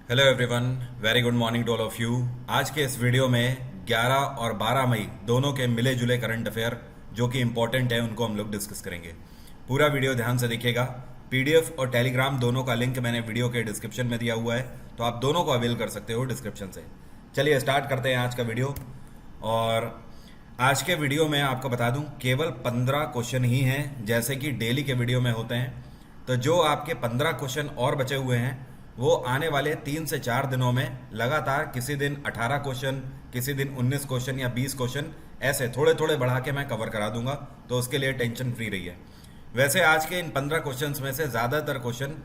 Hello everyone, very good morning to all of you. आज के इस वीडियो में 11 और 12 मई दोनों के मिले जुले करंट अफेयर जो कि इंपॉर्टेंट है उनको हम लोग डिस्कस करेंगे। पूरा वीडियो ध्यान से देखिएगा। पीडीएफ और टेलीग्राम दोनों का लिंक मैंने वीडियो के डिस्क्रिप्शन में दिया हुआ है, तो आप दोनों को अवेल कर सकते हो डिस्क्रिप्शन से। चलिए स्टार्ट करते हैं आज का वीडियो। और आज के वीडियो में आपको बता दूं केवल 15 क्वेश्चन ही हैं, जैसे कि डेली के वीडियो में होते हैं। तो जो आपके 15 क्वेश्चन और बचे हुए हैं वो आने वाले 3 से 4 दिनों में लगातार किसी दिन 18 क्वेश्चन, किसी दिन 19 क्वेश्चन या 20 क्वेश्चन ऐसे थोड़े थोड़े बढ़ा के मैं कवर करा दूंगा, तो उसके लिए टेंशन फ्री रहिए। वैसे आज के इन 15 क्वेश्चंस में से ज़्यादातर क्वेश्चन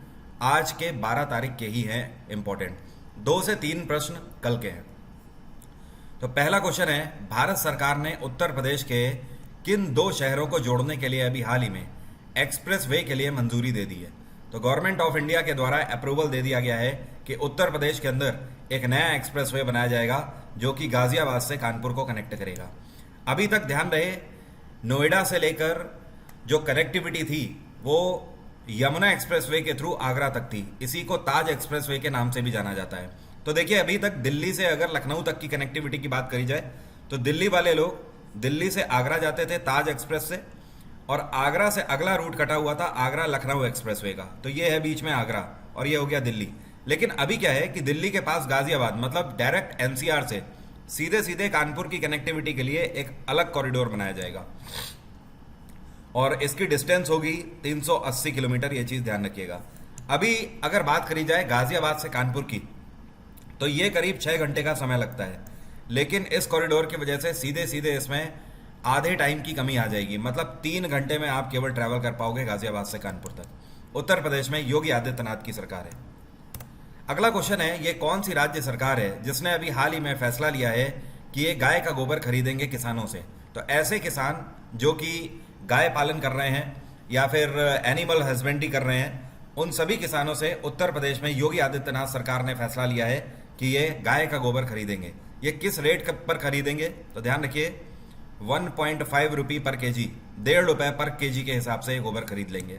आज के 12 तारीख के ही हैं इंपॉर्टेंट। 2 से 3 प्रश्न कल के हैं। तो पहला क्वेश्चन है, भारत सरकार ने उत्तर प्रदेश के किन 2 शहरों को जोड़ने के लिए अभी हाल ही में एक्सप्रेस वे के लिए मंजूरी दे दी है। तो गवर्नमेंट ऑफ इंडिया के द्वारा अप्रूवल दे दिया गया है कि उत्तर प्रदेश के अंदर एक नया एक्सप्रेस वे बनाया जाएगा जो कि गाजियाबाद से कानपुर को कनेक्ट करेगा। अभी तक ध्यान रहे, नोएडा से लेकर जो कनेक्टिविटी थी वो यमुना एक्सप्रेस वे के थ्रू आगरा तक थी। इसी को ताज एक्सप्रेस वे के नाम से भी जाना जाता है। तो देखिए, अभी तक दिल्ली से अगर लखनऊ तक की कनेक्टिविटी की बात करी जाए तो दिल्ली वाले लोग दिल्ली से आगरा जाते थे ताज एक्सप्रेस से, और आगरा से अगला रूट कटा हुआ था आगरा लखनऊ एक्सप्रेसवे का। तो ये है बीच में आगरा और ये हो गया दिल्ली। लेकिन अभी क्या है कि दिल्ली के पास गाजियाबाद, मतलब डायरेक्ट एनसीआर से सीधे सीधे कानपुर की कनेक्टिविटी के लिए एक अलग कॉरिडोर बनाया जाएगा और इसकी डिस्टेंस होगी 380 किलोमीटर। ये चीज़ ध्यान रखिएगा। अभी अगर बात करी जाए गाजियाबाद से कानपुर की, तो ये करीब 6 घंटे का समय लगता है, लेकिन इस कॉरिडोर की वजह से सीधे सीधे इसमें आधे टाइम की कमी आ जाएगी। मतलब 3 घंटे में आप केवल ट्रैवल कर पाओगे गाजियाबाद से कानपुर तक। उत्तर प्रदेश में योगी आदित्यनाथ की सरकार है। अगला क्वेश्चन है, ये कौन सी राज्य सरकार है जिसने अभी हाल ही में फैसला लिया है कि ये गाय का गोबर खरीदेंगे किसानों से। तो ऐसे किसान जो कि गाय पालन कर रहे हैं या फिर एनिमल हस्बेंड्री कर रहे हैं, उन सभी किसानों से उत्तर प्रदेश में योगी आदित्यनाथ सरकार ने फैसला लिया है कि ये गाय का गोबर खरीदेंगे। ये किस रेट पर खरीदेंगे, तो ध्यान रखिए 1.5 रुपये पर केजी, 1.5 रुपये पर केजी के हिसाब से गोबर खरीद लेंगे।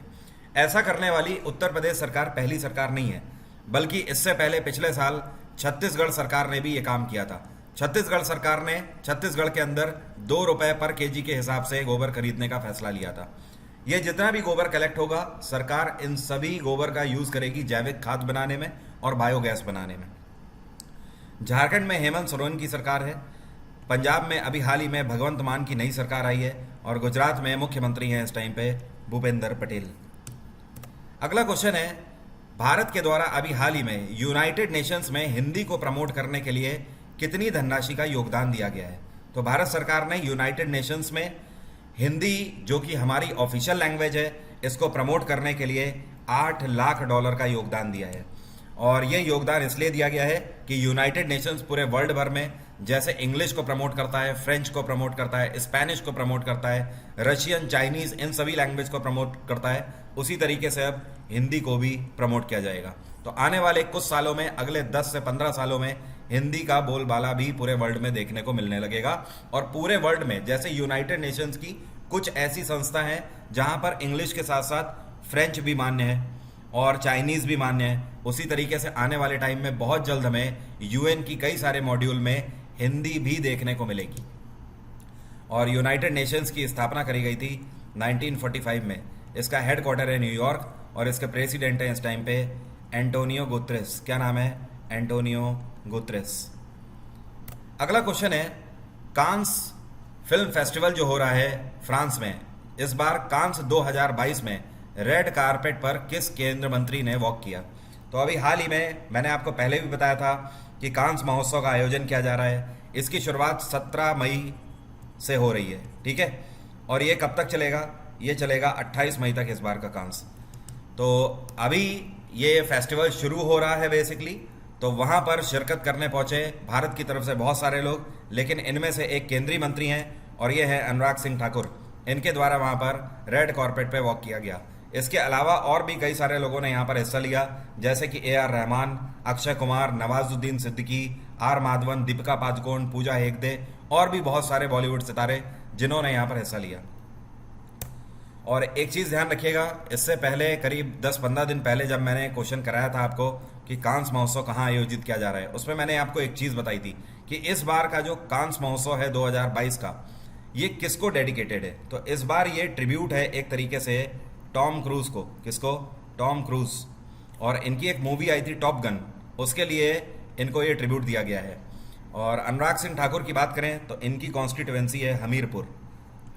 ऐसा करने वाली उत्तर प्रदेश सरकार पहली सरकार नहीं है, बल्कि इससे पहले पिछले साल छत्तीसगढ़ सरकार ने भी ये काम किया था। छत्तीसगढ़ सरकार ने छत्तीसगढ़ के अंदर 2 रुपये पर केजी के हिसाब से गोबर खरीदने का फैसला लिया था। ये जितना भी गोबर कलेक्ट होगा, सरकार इन सभी गोबर का यूज करेगी जैविक खाद बनाने में और बायोगैस बनाने में। झारखंड में हेमंत सोरेन की सरकार है। पंजाब में अभी हाल ही में भगवंत मान की नई सरकार आई है और गुजरात में मुख्यमंत्री हैं इस टाइम पे भूपेंद्र पटेल। अगला क्वेश्चन है, भारत के द्वारा अभी हाल ही में यूनाइटेड नेशंस में हिंदी को प्रमोट करने के लिए कितनी धनराशि का योगदान दिया गया है। तो भारत सरकार ने यूनाइटेड नेशंस में हिंदी, जो कि हमारी ऑफिशियल लैंग्वेज है, इसको प्रमोट करने के लिए $8 लाख का योगदान दिया है। और ये योगदान इसलिए दिया गया है कि यूनाइटेड नेशंस पूरे वर्ल्ड भर में जैसे इंग्लिश को प्रमोट करता है, फ्रेंच को प्रमोट करता है, स्पेनिश को प्रमोट करता है, रशियन, चाइनीज, इन सभी लैंग्वेज को प्रमोट करता है, उसी तरीके से अब हिंदी को भी प्रमोट किया जाएगा। तो आने वाले कुछ सालों में, अगले 10 से 15 सालों में हिंदी का बोलबाला भी पूरे वर्ल्ड में देखने को मिलने लगेगा। और पूरे वर्ल्ड में जैसे यूनाइटेड नेशंस की कुछ ऐसी संस्था हैं जहां पर इंग्लिश के साथ साथ फ्रेंच भी मान्य है और चाइनीज भी मान्य है, उसी तरीके से आने वाले टाइम में बहुत जल्द हमें यूएन की कई सारे मॉड्यूल में हिंदी भी देखने को मिलेगी। और यूनाइटेड नेशंस की स्थापना करी गई थी 1945 में। इसका हेडक्वार्टर है न्यूयॉर्क और इसके प्रेसिडेंट हैं इस टाइम पे एंटोनियो गुतेरेस। क्या नाम है? Antonio Guterres. अगला क्वेश्चन है, कांस फिल्म फेस्टिवल जो हो रहा है फ्रांस में, इस बार कांस 2022 में रेड कारपेट पर किस केंद्र मंत्री ने वॉक किया। तो अभी हाल ही में मैंने आपको पहले भी बताया था कि कांस महोत्सव का आयोजन किया जा रहा है। इसकी शुरुआत 17 मई से हो रही है, ठीक है, और ये कब तक चलेगा? ये चलेगा 28 मई तक इस बार का कांस। तो अभी ये फेस्टिवल शुरू हो रहा है बेसिकली। तो वहाँ पर शिरकत करने पहुँचे भारत की तरफ से बहुत सारे लोग, लेकिन इनमें से एक केंद्रीय मंत्री हैं और ये है अनुराग सिंह ठाकुर। इनके द्वारा वहाँ पर रेड कॉर्पेट पे वॉक किया गया। इसके अलावा और भी कई सारे लोगों ने यहाँ पर हिस्सा लिया, जैसे कि AR रहमान, अक्षय कुमार, नवाजुद्दीन सिद्दीकी, R माधवन, दीपिका पादुकोण, पूजा हेगड़े और भी बहुत सारे बॉलीवुड सितारे जिन्होंने यहाँ पर हिस्सा लिया। और एक चीज़ ध्यान रखिएगा, इससे पहले करीब 10-15 दिन पहले जब मैंने क्वेश्चन कराया था आपको कि कांस महोत्सव कहाँ आयोजित किया जा रहा है, उसमें मैंने आपको एक चीज़ बताई थी कि इस बार का जो कांस महोत्सव है 2022 का, ये किसको डेडिकेटेड है। तो इस बार ये ट्रिब्यूट है एक तरीके से टॉम क्रूज को। किसको? Tom cruise. और इनकी एक मूवी आई थी टॉप गन, उसके लिए इनको ये ट्रिब्यूट दिया गया है। और अनुराग सिंह ठाकुर की बात करें तो इनकी कॉन्स्टिट्यूएंसी है हमीरपुर।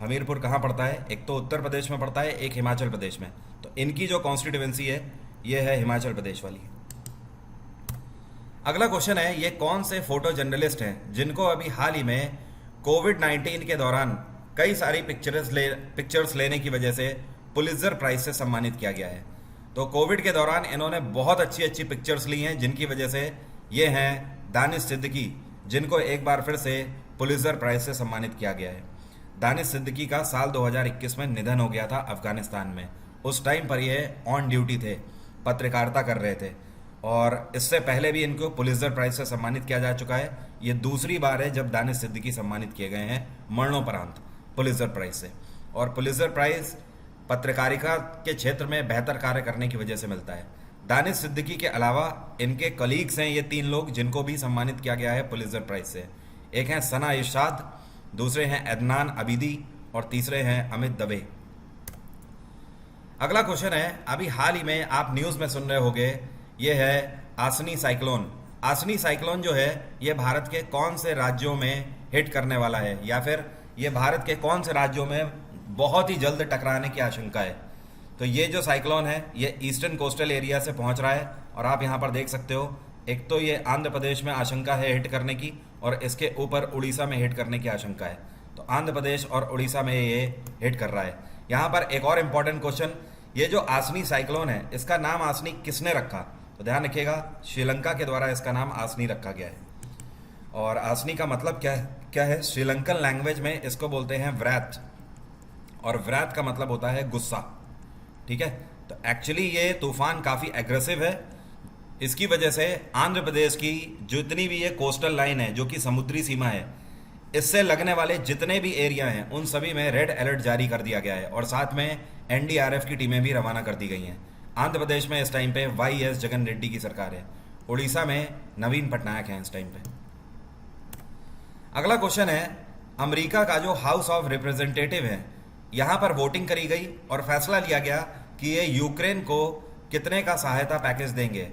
हमीरपुर कहाँ पड़ता है? एक तो उत्तर प्रदेश में पड़ता है, एक हिमाचल प्रदेश में। तो इनकी जो कॉन्स्टिट्यूएंसी है ये है हिमाचल प्रदेश वाली। अगला क्वेश्चन है, ये कौन से फोटो जर्नलिस्ट हैं जिनको अभी हाल ही में कोविड-19 के दौरान कई सारी पिक्चर्स लेने की वजह से पुलित्जर प्राइज से सम्मानित किया गया है। तो कोविड के दौरान इन्होंने बहुत अच्छी अच्छी पिक्चर्स ली हैं, जिनकी वजह से ये हैं दानिश सिद्दीकी, जिनको एक बार फिर से पुलित्जर प्राइज से सम्मानित किया गया है। दानिश सिद्दीकी का साल 2021 में निधन हो गया था अफगानिस्तान में। उस टाइम पर ये ऑन ड्यूटी थे, पत्रकारिता कर रहे थे, और इससे पहले भी इनको पुलित्जर प्राइज से सम्मानित किया जा चुका है। ये दूसरी बार है जब दानिश सिद्दीकी सम्मानित किए गए हैं मरणोपरांत पुलित्जर प्राइज से। और पुलित्जर प्राइज पत्रकारिता के क्षेत्र में बेहतर कार्य करने की वजह से मिलता है। दानिश सिद्दीकी के अलावा इनके कलीग्स हैं ये 3 लोग जिनको भी सम्मानित किया गया है पुलित्जर प्राइज से। एक हैं सना इरशाद, दूसरे हैं अदनान अबीदी और तीसरे हैं अमित दवे। अगला क्वेश्चन है, अभी हाल ही में आप न्यूज़ में सुन रहे होंगे, ये है आसनी साइक्लोन। आसनी साइक्लोन जो है ये भारत के कौन से राज्यों में हिट करने वाला है, या फिर ये भारत के कौन से राज्यों में बहुत ही जल्द टकराने की आशंका है। तो ये जो साइक्लोन है ये ईस्टर्न कोस्टल एरिया से पहुंच रहा है, और आप यहाँ पर देख सकते हो, एक तो ये आंध्र प्रदेश में आशंका है हिट करने की, और इसके ऊपर उड़ीसा में हिट करने की आशंका है। तो आंध्र प्रदेश और उड़ीसा में ये हिट कर रहा है। यहाँ पर एक और इम्पॉर्टेंट क्वेश्चन, ये जो आसनी साइक्लोन है इसका नाम आसनी किसने रखा? तो ध्यान रखिएगा, श्रीलंका के द्वारा इसका नाम आसनी रखा गया है। और आसनी का मतलब क्या है? श्रीलंकन लैंग्वेज में इसको बोलते हैं व्रैथ, और व्रैथ का मतलब होता है गुस्सा। ठीक है, तो एक्चुअली ये तूफान काफ़ी एग्रेसिव है। इसकी वजह से आंध्र प्रदेश की जितनी भी ये कोस्टल लाइन है, जो कि समुद्री सीमा है, इससे लगने वाले जितने भी एरिया हैं उन सभी में रेड अलर्ट जारी कर दिया गया है, और साथ में एनडीआरएफ की टीमें भी रवाना कर दी गई हैं। आंध्र प्रदेश में इस टाइम पे वाईएस जगन रेड्डी की सरकार है, उड़ीसा में नवीन पटनायक हैं इस टाइम पे। अगला क्वेश्चन है, अमेरिका का जो हाउस ऑफ रिप्रेजेंटेटिव है, यहाँ पर वोटिंग करी गई और फैसला लिया गया कि ये यूक्रेन को कितने का सहायता पैकेज देंगे।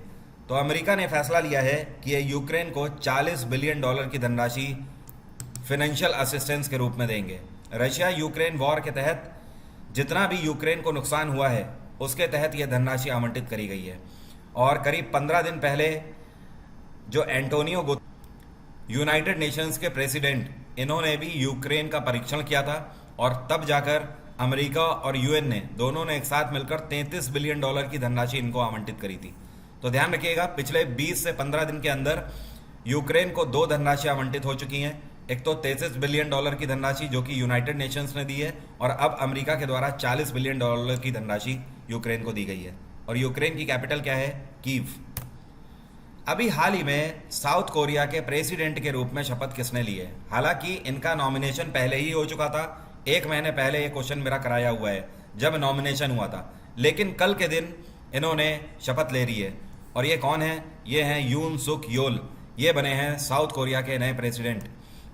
तो अमेरिका ने फैसला लिया है कि ये यूक्रेन को $40 बिलियन की धनराशि फाइनेंशियल असिस्टेंस के रूप में देंगे। रशिया यूक्रेन वॉर के तहत जितना भी यूक्रेन को नुकसान हुआ है उसके तहत यह धनराशि आवंटित करी गई है। और करीब 15 दिन पहले जो एंटोनियो यूनाइटेड नेशंस के प्रेसिडेंट, इन्होंने भी यूक्रेन का परीक्षण किया था, और तब जाकर अमेरिका और यूएन ने दोनों ने एक साथ मिलकर $33 बिलियन की धनराशि इनको आवंटित करी थी। तो ध्यान रखिएगा, पिछले 20 से 15 दिन के अंदर यूक्रेन को 2 धनराशि आवंटित हो चुकी हैं। एक तो $33 बिलियन की धनराशि जो कि यूनाइटेड नेशंस ने दी है, और अब अमेरिका के द्वारा $40 बिलियन की धनराशि यूक्रेन को दी गई है। और यूक्रेन की कैपिटल क्या है? कीव। अभी हाल ही में साउथ कोरिया के प्रेसिडेंट के रूप में शपथ किसने ली है? हालांकि इनका नॉमिनेशन पहले ही हो चुका था, 1 महीने पहले ये क्वेश्चन मेरा कराया हुआ है जब नॉमिनेशन हुआ था, लेकिन कल के दिन इन्होंने शपथ ले रही है। और ये कौन है? ये हैं यून सुक योल। ये बने हैं साउथ कोरिया के नए प्रेसिडेंट,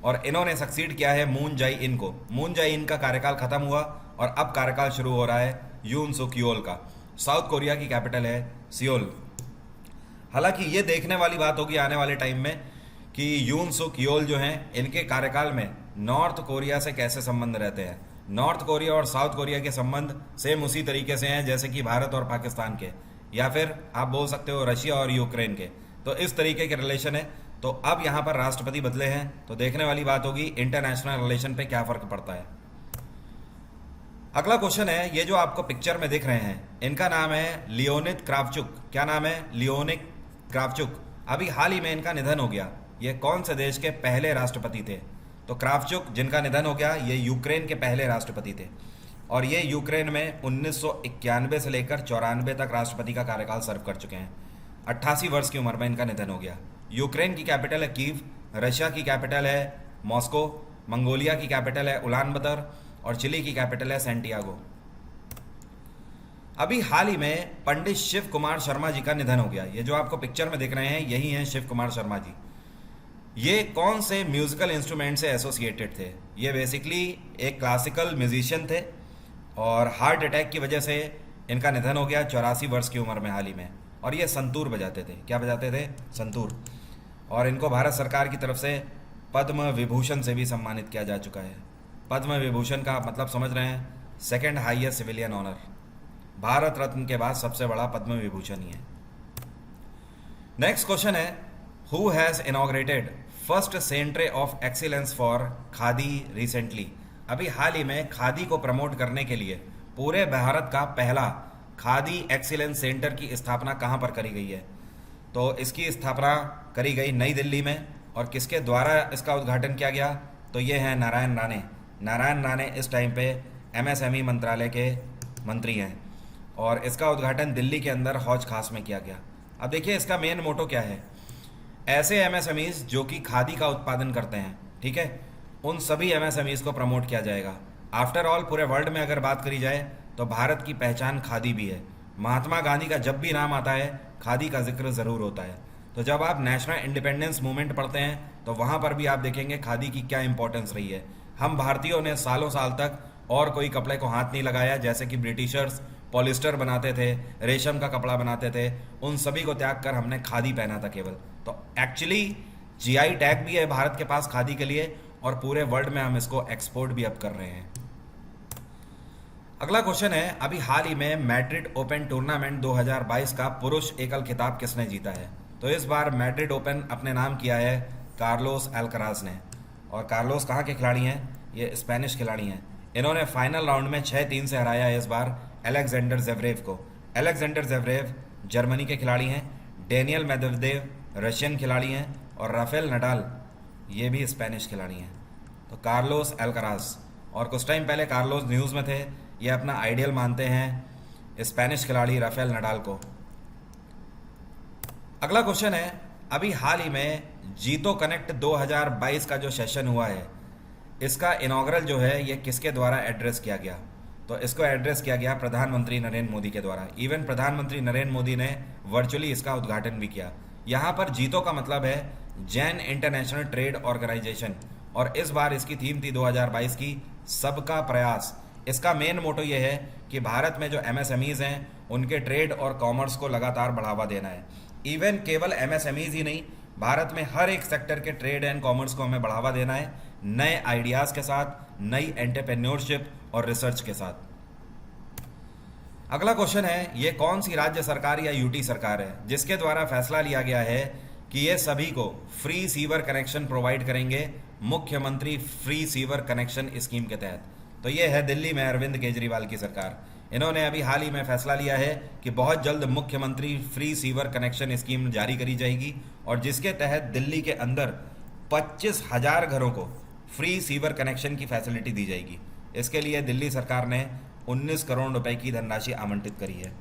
और इन्होंने सक्सीड किया है मून जाई इन को। मून जाई इन का कार्यकाल खत्म हुआ और अब कार्यकाल शुरू हो रहा है यून सुक योल का। साउथ कोरिया की कैपिटल है सियोल। हालांकि ये देखने वाली बात होगी आने वाले टाइम में कि यून सुक योल जो हैं, इनके कार्यकाल में नॉर्थ कोरिया से कैसे संबंध रहते हैं। नॉर्थ कोरिया और साउथ कोरिया के संबंध सेम उसी तरीके से हैं जैसे कि भारत और पाकिस्तान के, या फिर आप बोल सकते हो रशिया और यूक्रेन के। तो इस तरीके के रिलेशन है। तो अब यहाँ पर राष्ट्रपति बदले हैं, तो देखने वाली बात होगी इंटरनेशनल रिलेशन पे क्या फर्क पड़ता है। अगला क्वेश्चन है, ये जो आपको पिक्चर में दिख रहे हैं, इनका नाम है लियोनिद क्रावचुक। क्या नाम है? Leonid Kravchuk. अभी हाल ही में इनका निधन हो गया। ये कौन से देश के पहले राष्ट्रपति थे? तो क्रावचुक जिनका निधन हो गया, ये यूक्रेन के पहले राष्ट्रपति थे, और ये यूक्रेन में 1991 से लेकर 94 तक राष्ट्रपति का कार्यकाल सर्व कर चुके हैं। 88 वर्ष की उम्र में इनका निधन हो गया। यूक्रेन की कैपिटल है कीव, रशिया की कैपिटल है मॉस्को, मंगोलिया की कैपिटल है उलान बतर, और चिली की कैपिटल है सैंटियागो। अभी हाल ही में पंडित शिव कुमार शर्मा जी का निधन हो गया। ये जो आपको पिक्चर में दिख रहे हैं यही हैं शिव कुमार शर्मा जी। ये कौन से म्यूजिकल इंस्ट्रूमेंट से एसोसिएटेड थे? ये बेसिकली एक क्लासिकल म्यूजिशियन थे और हार्ट अटैक की वजह से इनका निधन हो गया 84 वर्ष की उम्र में हाल ही में। और ये संतूर बजाते थे। क्या बजाते थे? संतूर। और इनको भारत सरकार की तरफ से पद्म विभूषण से भी सम्मानित किया जा चुका है। पद्म विभूषण का मतलब समझ रहे हैं? Second highest civilian honour. Bharat Ratna के बाद सबसे बड़ा पद्म विभूषण ही है। नेक्स्ट क्वेश्चन है, who has inaugurated first centre of excellence for Khadi recently? अभी हाल ही में खादी को प्रमोट करने के लिए पूरे भारत का पहला खादी एक्सीलेंस सेंटर की स्थापना कहां पर करी गई है? तो इसकी स्थापना करी गई नई दिल्ली में। और किसके द्वारा इसका उद्घाटन किया गया? तो ये हैं नारायण राणे। नारायण राणे इस टाइम पे एमएसएमई मंत्रालय के मंत्री हैं और इसका उद्घाटन दिल्ली के अंदर हौज खास में किया गया। अब देखिए इसका मेन मोटो क्या है। ऐसे एमएसएमईज जो कि खादी का उत्पादन करते हैं, ठीक है, उन सभी एमएसएमईज को प्रमोट किया जाएगा। आफ्टर ऑल पूरे वर्ल्ड में अगर बात करी जाए तो भारत की पहचान खादी भी है। महात्मा गांधी का जब भी नाम आता है खादी का जिक्र ज़रूर होता है। तो जब आप नेशनल इंडिपेंडेंस मूवमेंट पढ़ते हैं तो वहाँ पर भी आप देखेंगे खादी की क्या इंपॉर्टेंस रही है। हम भारतीयों ने सालों साल तक और कोई कपड़े को हाथ नहीं लगाया, जैसे कि ब्रिटिशर्स पॉलिस्टर बनाते थे, रेशम का कपड़ा बनाते थे, उन सभी को त्याग कर हमने खादी पहना था केवल। तो एक्चुअली जीआई टैग भी है भारत के पास खादी के लिए और पूरे वर्ल्ड में हम इसको एक्सपोर्ट भी अब कर रहे हैं। अगला क्वेश्चन है, अभी हाल ही में मैड्रिड ओपन टूर्नामेंट 2022 का पुरुष एकल खिताब किसने जीता है? तो इस बार मैड्रिड ओपन अपने नाम किया है कार्लोस अल्कराज ने। और कार्लोस कहाँ के खिलाड़ी हैं? ये स्पेनिश खिलाड़ी हैं। इन्होंने फाइनल राउंड में 6-3 से हराया है इस बार अलेक्जेंडर ज़ेवरेव को। अलेक्जेंडर ज़ेवरेव जर्मनी के खिलाड़ी हैं, डेनियल मेदवेदेव रशियन खिलाड़ी हैं और राफेल नडाल ये भी स्पेनिश खिलाड़ी हैं। तो कार्लोस अल्कराज, और कुछ टाइम पहले कार्लोस न्यूज़ में थे, ये अपना आइडियल मानते हैं स्पेनिश खिलाड़ी राफेल नडाल को। अगला क्वेश्चन है, अभी हाल ही में जीतो कनेक्ट 2022 का जो सेशन हुआ है इसका इनॉग्रल जो है ये किसके द्वारा एड्रेस किया गया? तो इसको एड्रेस किया गया प्रधानमंत्री नरेंद्र मोदी के द्वारा। इवन प्रधानमंत्री नरेंद्र मोदी ने वर्चुअली इसका उद्घाटन भी किया। यहाँ पर जीतो का मतलब है जैन इंटरनेशनल ट्रेड ऑर्गेनाइजेशन और इस बार इसकी थीम थी 2022 की सबका प्रयास। इसका मेन मोटो ये है कि भारत में जो एमएसएमईज हैं उनके ट्रेड और कॉमर्स को लगातार बढ़ावा देना है। इवन केवल एमएसएमईज ही नहीं, भारत में हर एक सेक्टर के ट्रेड एंड कॉमर्स को हमें बढ़ावा देना है, नए आइडियाज़ के साथ, नई एंटरप्रेन्योरशिप और रिसर्च के साथ। अगला क्वेश्चन है, ये कौन सी राज्य सरकार या यूटी सरकार है जिसके द्वारा फैसला लिया गया है कि ये सभी को फ्री सीवर कनेक्शन प्रोवाइड करेंगे मुख्यमंत्री फ्री सीवर कनेक्शन स्कीम के तहत? तो ये है दिल्ली में अरविंद केजरीवाल की सरकार। इन्होंने अभी हाल ही में फैसला लिया है कि बहुत जल्द मुख्यमंत्री फ्री सीवर कनेक्शन स्कीम जारी करी जाएगी और जिसके तहत दिल्ली के अंदर 25,000 घरों को फ्री सीवर कनेक्शन की फैसिलिटी दी जाएगी। इसके लिए दिल्ली सरकार ने 19 करोड़ रुपए की धनराशि आवंटित करी है।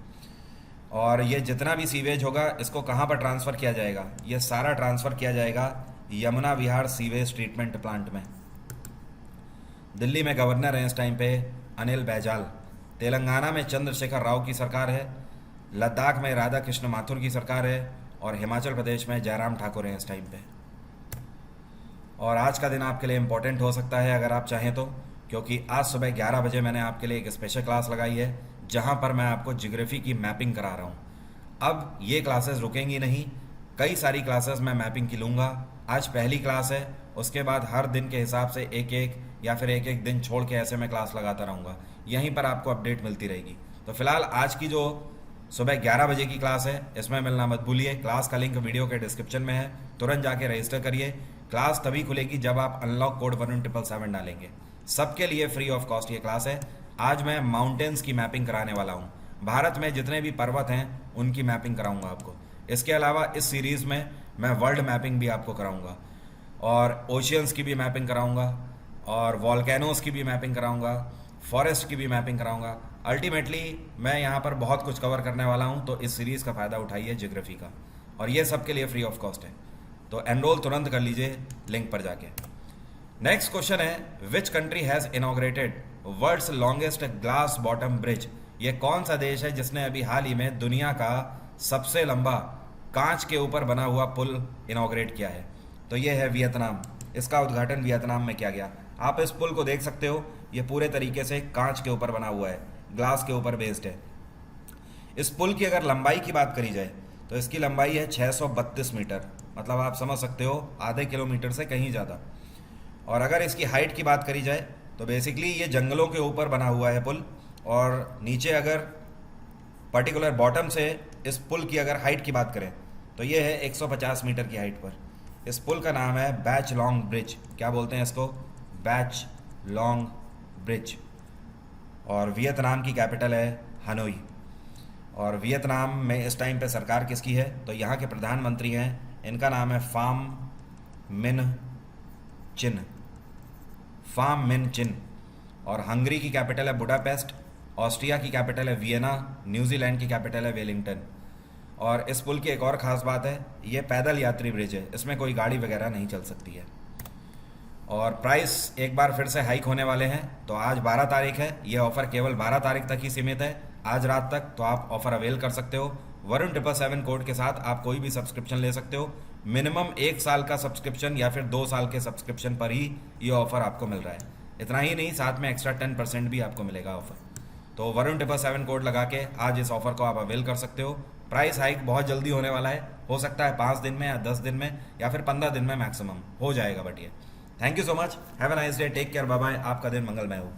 और ये जितना भी सीवेज होगा इसको कहाँ पर ट्रांसफ़र किया जाएगा? ये सारा ट्रांसफ़र किया जाएगा यमुना विहार सीवेज ट्रीटमेंट प्लांट में। दिल्ली में गवर्नर हैं इस टाइम पे अनिल बैजल, तेलंगाना में चंद्रशेखर राव की सरकार है, लद्दाख में राधा कृष्ण माथुर की सरकार है और हिमाचल प्रदेश में जयराम ठाकुर हैं इस टाइम पे। और आज का दिन आपके लिए इम्पोर्टेंट हो सकता है अगर आप चाहें तो, क्योंकि आज सुबह 11 बजे मैंने आपके लिए एक स्पेशल क्लास लगाई है जहां पर मैं आपको ज्योग्राफी की मैपिंग करा रहा हूं। अब ये क्लासेस रुकेंगी नहीं, कई सारी क्लासेस मैं मैपिंग की लूँगा। आज पहली क्लास है, उसके बाद हर दिन के हिसाब से एक एक या फिर एक एक दिन छोड़ के ऐसे मैं क्लास लगाता रहूँगा। यहीं पर आपको अपडेट मिलती रहेगी। तो फिलहाल आज की जो सुबह 11 बजे की क्लास है इसमें मिलना मत भूलिए। क्लास का लिंक वीडियो के डिस्क्रिप्शन में है, तुरंत जाके रजिस्टर करिए। क्लास तभी खुलेगी जब आप अनलॉक कोड 11777 डालेंगे। सबके लिए फ्री ऑफ कॉस्ट ये क्लास है। आज मैं माउंटेन्स की मैपिंग कराने वाला हूँ। भारत में जितने भी पर्वत हैं उनकी मैपिंग कराऊंगा आपको। इसके अलावा इस सीरीज़ में मैं वर्ल्ड मैपिंग भी आपको कराऊंगा और ओशियंस की भी मैपिंग कराऊंगा और वॉल्केनोस की भी मैपिंग कराऊंगा, फॉरेस्ट की भी मैपिंग कराऊंगा। अल्टीमेटली मैं यहाँ पर बहुत कुछ कवर करने वाला हूँ, तो इस सीरीज़ का फ़ायदा उठाइए ज्योग्राफी का, और ये सबके लिए फ्री ऑफ कॉस्ट है। तो एनरोल तुरंत कर लीजिए लिंक पर जाके। नेक्स्ट क्वेश्चन है, which country has inaugurated world's longest glass bottom bridge? ये कौन सा देश है जिसने अभी हाल ही में दुनिया का सबसे लंबा कांच के ऊपर बना हुआ पुल इनॉग्रेट किया है? तो ये है वियतनाम। इसका उद्घाटन वियतनाम में किया गया। आप इस पुल को देख सकते हो, ये पूरे तरीके से कांच के ऊपर बना हुआ है, ग्लास के ऊपर बेस्ड है। इस पुल की अगर लंबाई की बात करी जाए तो इसकी लंबाई है 632 मीटर, मतलब आप समझ सकते हो आधे किलोमीटर से कहीं ज़्यादा। और अगर इसकी हाइट की बात करी जाए तो बेसिकली ये जंगलों के ऊपर बना हुआ है पुल, और नीचे अगर पर्टिकुलर बॉटम से इस पुल की अगर हाइट की बात करें तो ये है 150 मीटर की हाइट पर। इस पुल का नाम है बैच लॉन्ग ब्रिज। क्या बोलते हैं इसको? Batch long bridge. और वियतनाम की कैपिटल है हनोई। और वियतनाम में इस टाइम पे सरकार किसकी है? तो यहाँ के प्रधानमंत्री हैं, इनका नाम है फाम मिन चिन। फाम मिन चिन। और हंगरी की कैपिटल है बुडापेस्ट। ऑस्ट्रिया की कैपिटल है वियना। न्यूजीलैंड की कैपिटल है वेलिंगटन। और इस पुल की एक और ख़ास बात है, ये पैदल यात्री ब्रिज है, इसमें कोई गाड़ी वगैरह नहीं चल सकती है। और प्राइस एक बार फिर से हाइक होने वाले हैं। तो आज 12 तारीख है, ये ऑफ़र केवल 12 तारीख तक ही सीमित है, आज रात तक। तो आप ऑफ़र अवेल कर सकते हो। वरुण 777 कोड के साथ आप कोई भी सब्सक्रिप्शन ले सकते हो। मिनिमम 1 साल का सब्सक्रिप्शन या फिर 2 साल के सब्सक्रिप्शन पर ही ये ऑफ़र आपको मिल रहा है। इतना ही नहीं, साथ में एक्स्ट्रा 10% भी आपको मिलेगा ऑफ़र। तो वरुण 777 कोड लगा के आज इस ऑफ़र को आप अवेल कर सकते हो। प्राइस हाइक बहुत जल्दी होने वाला है, हो सकता है 5 दिन में या 10 दिन में या फिर 15 दिन में मैक्सिमम हो जाएगा, बट ये। Thank you so much, have a nice day, take care, bye bye, आपका दिन मंगलमय हो।